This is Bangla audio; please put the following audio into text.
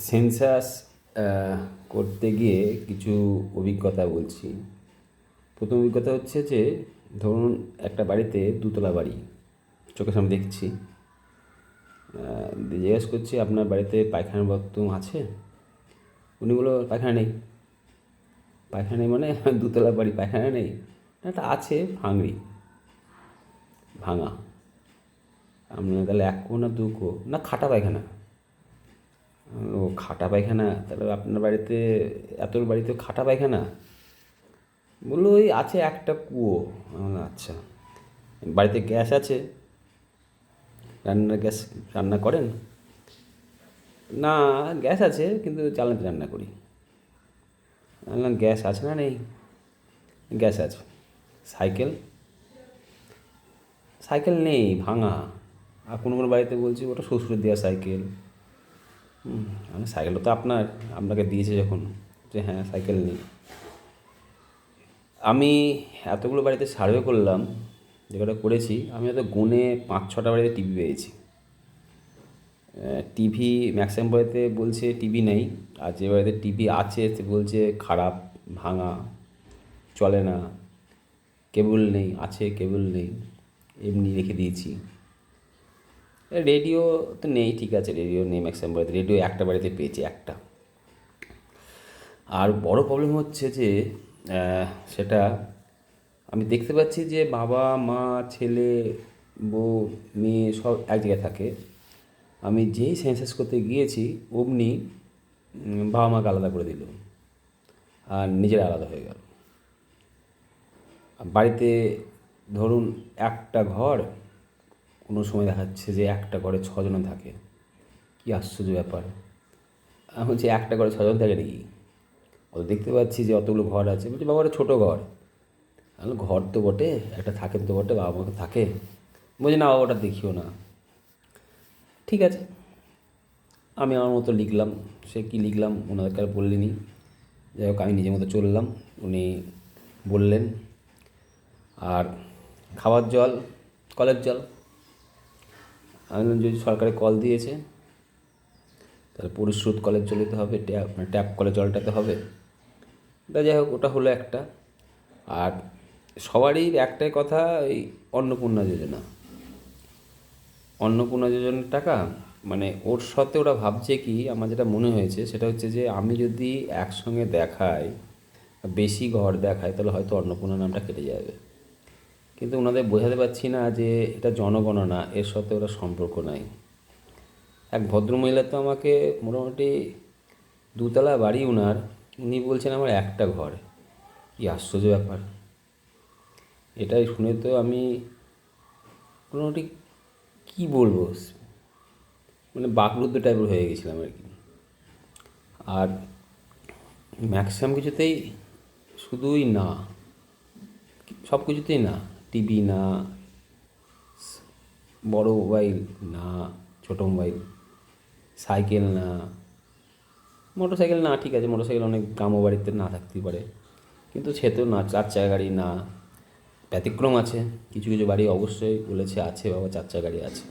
সেন্সাস করতে গিয়ে কিছু অভিজ্ঞতা বলছি। প্রথম অভিজ্ঞতা হচ্ছে যে, ধরুন একটা বাড়িতে দুতলা বাড়ি, চোখের সামনে দেখছি। জিজ্ঞেস করছি, আপনার বাড়িতে পায়খানা বাথরুম আছে? উনি বলল পায়খানা নেই। পায়খানা নেই মানে দুতলা বাড়ি পায়খানা নেই? না, এটা আছে, ভাঙা। আপনার তাহলে এক কো না দু কো? না, খাটা পায়খানা। ও, খাটা পায়খানা? তাহলে আপনার বাড়িতে, এত বাড়িতে খাটা পায়খানা? বললো ওই আছে একটা কুয়ো। আমি বললাম, আচ্ছা। বাড়িতে গ্যাস আছে? গ্যাস রান্না করেন? না, গ্যাস আছে কিন্তু জ্বালানিতে রান্না করি। আমি বললাম, গ্যাস আছে না নেই? গ্যাস আছে। সাইকেল? সাইকেল নেই, ভাঙা। আর কোনো কোনো বাড়িতে বলছি ওটা শ্বশুরের দেওয়া সাইকেল। আমি, সাইকেলটা তো আপনাকে দিয়েছে যখন। যে হ্যাঁ, সাইকেল নেই। আমি এতগুলো বাড়িতে সার্ভে করলাম, যে কটা করেছি আমি হয়তো গুনে 5-6টা বাড়িতে টিভি পেয়েছি। টিভি ম্যাক্সিমাম বাড়িতে বলছে টিভি নেই, আর যে বাড়িতে টিভি আছে সে বলছে খারাপ, ভাঙা, চলে না। কেবল নেই, আছে কেবল নেই, এমনি রেখে দিয়েছি। রেডিও তো নেই, ঠিক আছে, রেডিও নেই ম্যাক্সিমাম বাড়িতে। রেডিও একটা বাড়িতে পেয়েছি, একটা। আর বড় প্রবলেম হচ্ছে যে, সেটা আমি দেখতে পাচ্ছি যে বাবা মা ছেলে বউ মেয়ে সব এক জায়গায় থাকে। আমি যেই সেন্সাস করতে গিয়েছি অমনি বাবা মাকে আলাদা করে দিল, আর নিজেরা আলাদা হয়ে গেল। বাড়িতে ধরুন একটা ঘর, কোনো সময় দেখাচ্ছে যে একটা ঘরে 6জন থাকে। কী আশ্চর্য ব্যাপার! আমি বলছি, একটা ঘরে 6জন থাকে নাকি? অত দেখতে পাচ্ছি যে অতগুলো ঘর আছে। বলছি, বাবা ওটা ছোটো ঘর। আমি, ঘর তো বটে, একটা থাকেন তো বটে, বাবা মাকে থাকে। বলছি, না বাবা, ওটা দেখিও না। ঠিক আছে, আমি আমার মতো লিখলাম। সে কী লিখলাম ওনাদেরকে আর বললেনি। যাই হোক, আমি নিজের মতো চললাম। উনি বললেন। আর খাওয়ার জল, কলের জল। আমি বললাম, যদি সরকারে কল দিয়েছে তাহলে পরিশ্রুত কলের জল দিতে হবে, ট্যাপ কলের জলটাতে হবে। তা যাই হোক, ওটা হলো একটা। আর সবারই একটাই কথা, এই অন্নপূর্ণা যোজনা। অন্নপূর্ণা যোজনার টাকা, মানে ওর সাথে ওরা ভাবছে কি, আমার যেটা মনে হয়েছে সেটা হচ্ছে যে, আমি যদি একসঙ্গে দেখাই, বেশি ঘর দেখাই, তাহলে হয়তো অন্নপূর্ণা নামটা কেটে যাবে। কিন্তু ওনাদের বোঝাতে পারছি না যে এটা জনগণনা, এর সাথে ওরা সম্পর্ক নাই। এক ভদ্রমহিলা তো আমাকে মোটামুটি দুতলা বাড়ি উনার, উনি বলছেন আমার একটা ঘর। কি আশ্চর্য ব্যাপার! এটাই শুনে তো আমি মোটামুটি কী বলবো, মানে বাকরুদ্ধ টাইপের হয়ে গেছিলাম আর কি। আর ম্যাক্সিমাম কিছুতেই শুধুই না, সব কিছুতেই না। টিভি না, বড় মোবাইল না, ছোটো মোবাইল, সাইকেল না, মোটর সাইকেল না, ঠিক আছে, মোটর সাইকেল অনেক গ্রাম্য বাড়িতে না থাকতেই পারে, কিন্তু সে তো না, 4 চাকা গাড়ি না। ব্যতিক্রম আছে, কিছু কিছু বাড়ি অবশ্যই বলেছে আছে, বাবা 4 চাকা গাড়ি আছে।